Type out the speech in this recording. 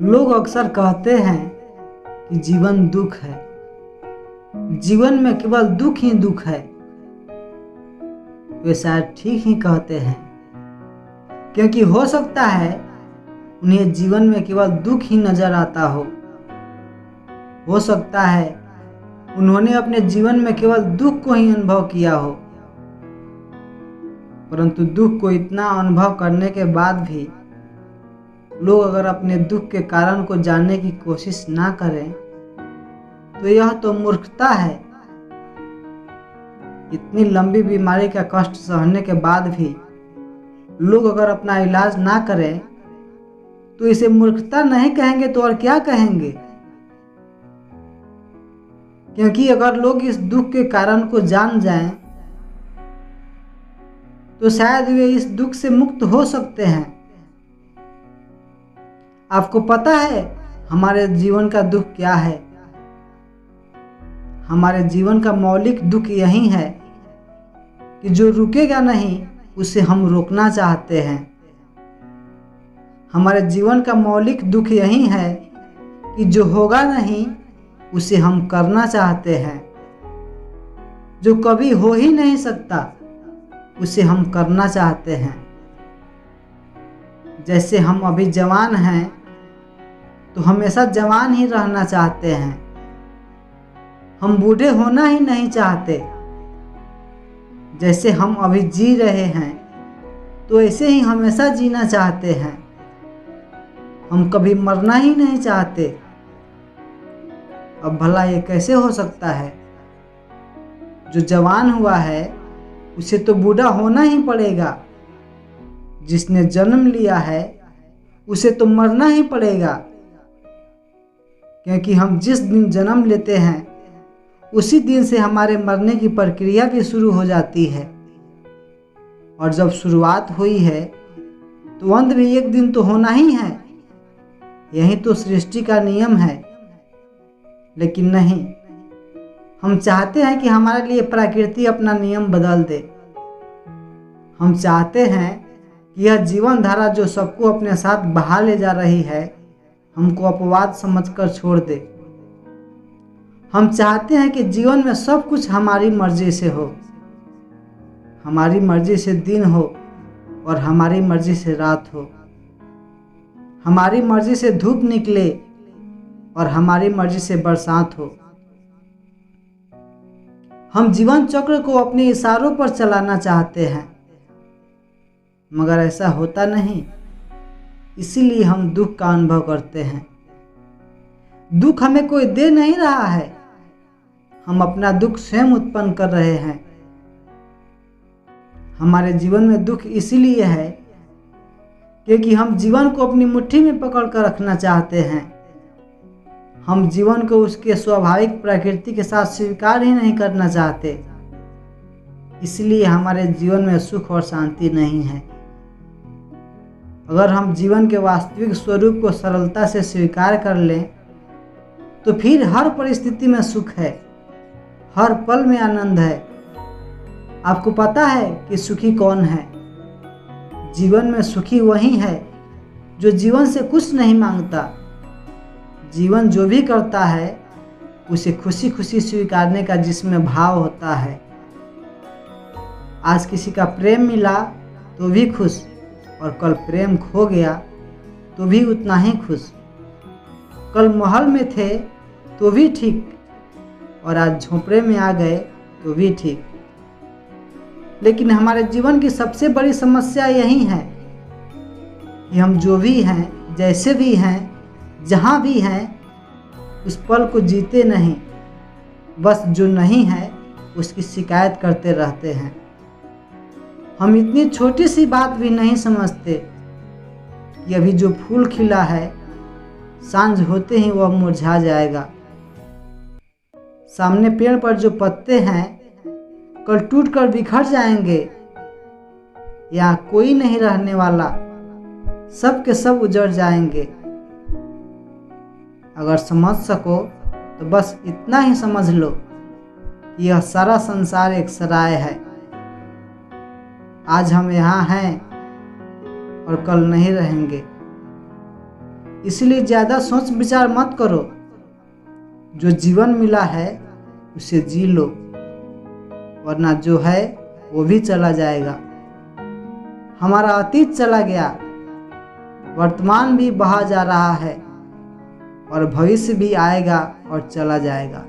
लोग अक्सर कहते हैं कि जीवन दुख है, जीवन में केवल दुख ही दुख है। वे शायद ठीक ही कहते हैं, क्योंकि हो सकता है उन्हें जीवन में केवल दुख ही नजर आता हो सकता है उन्होंने अपने जीवन में केवल दुख को ही अनुभव किया हो। परंतु दुख को इतना अनुभव करने के बाद भी लोग अगर अपने दुख के कारण को जानने की कोशिश ना करें तो यह तो मूर्खता है। इतनी लंबी बीमारी का कष्ट सहने के बाद भी लोग अगर अपना इलाज ना करें तो इसे मूर्खता नहीं कहेंगे तो और क्या कहेंगे? क्योंकि अगर लोग इस दुख के कारण को जान जाएं तो शायद वे इस दुख से मुक्त हो सकते हैं। आपको पता है हमारे जीवन का दुख क्या है? हमारे जीवन का मौलिक दुख यही है कि जो रुकेगा नहीं उसे हम रोकना चाहते हैं। हमारे जीवन का मौलिक दुख यही है कि जो होगा नहीं उसे हम करना चाहते हैं। जो कभी हो ही नहीं सकता उसे हम करना चाहते हैं। जैसे हम अभी जवान हैं तो हमेशा जवान ही रहना चाहते हैं। हम बूढ़े होना ही नहीं चाहते। जैसे हम अभी जी रहे हैं तो ऐसे ही हमेशा जीना चाहते हैं। हम कभी मरना ही नहीं चाहते। अब भला ये कैसे हो सकता है? जो जवान हुआ है उसे तो बूढ़ा होना ही पड़ेगा। जिसने जन्म लिया है उसे तो मरना ही पड़ेगा। क्योंकि हम जिस दिन जन्म लेते हैं उसी दिन से हमारे मरने की प्रक्रिया भी शुरू हो जाती है। और जब शुरुआत हुई है तो अंत भी एक दिन तो होना ही है। यही तो सृष्टि का नियम है। लेकिन नहीं, हम चाहते हैं कि हमारे लिए प्रकृति अपना नियम बदल दे। हम चाहते हैं कि यह जीवन धारा जो सबको अपने साथ बहा ले जा रही है हमको अपवाद समझकर छोड़ दे। हम चाहते हैं कि जीवन में सब कुछ हमारी मर्जी से हो। हमारी मर्जी से दिन हो और हमारी मर्जी से रात हो। हमारी मर्जी से धूप निकले और हमारी मर्जी से बरसात हो। हम जीवन चक्र को अपने इशारों पर चलाना चाहते हैं, मगर ऐसा होता नहीं। इसीलिए हम दुख का अनुभव करते हैं। दुख हमें कोई दे नहीं रहा है, हम अपना दुख स्वयं उत्पन्न कर रहे हैं। हमारे जीवन में दुख इसीलिए है क्योंकि हम जीवन को अपनी मुट्ठी में पकड़ कर रखना चाहते हैं। हम जीवन को उसके स्वाभाविक प्रकृति के साथ स्वीकार ही नहीं करना चाहते। इसलिए हमारे जीवन में सुख और शांति नहीं है। अगर हम जीवन के वास्तविक स्वरूप को सरलता से स्वीकार कर लें तो फिर हर परिस्थिति में सुख है, हर पल में आनंद है। आपको पता है कि सुखी कौन है? जीवन में सुखी वही है जो जीवन से कुछ नहीं मांगता। जीवन जो भी करता है उसे खुशी खुशी स्वीकारने का जिसमें भाव होता है। आज किसी का प्रेम मिला तो भी खुश, और कल प्रेम खो गया तो भी उतना ही खुश। कल महल में थे तो भी ठीक, और आज झोंपड़े में आ गए तो भी ठीक। लेकिन हमारे जीवन की सबसे बड़ी समस्या यही है कि हम जो भी हैं, जैसे भी हैं, जहाँ भी हैं, उस पल को जीते नहीं। बस जो नहीं है उसकी शिकायत करते रहते हैं। हम इतनी छोटी सी बात भी नहीं समझते कि अभी जो फूल खिला है सांझ होते ही वह मुरझा जाएगा। सामने पेड़ पर जो पत्ते हैं कल टूटकर बिखर जाएंगे। यहाँ कोई नहीं रहने वाला, सब के सब उजड़ जाएंगे। अगर समझ सको तो बस इतना ही समझ लो कि यह सारा संसार एक सराय है। आज हम यहाँ हैं और कल नहीं रहेंगे। इसलिए ज़्यादा सोच विचार मत करो। जो जीवन मिला है उसे जी लो, वरना जो है वो भी चला जाएगा। हमारा अतीत चला गया, वर्तमान भी बहा जा रहा है और भविष्य भी आएगा और चला जाएगा।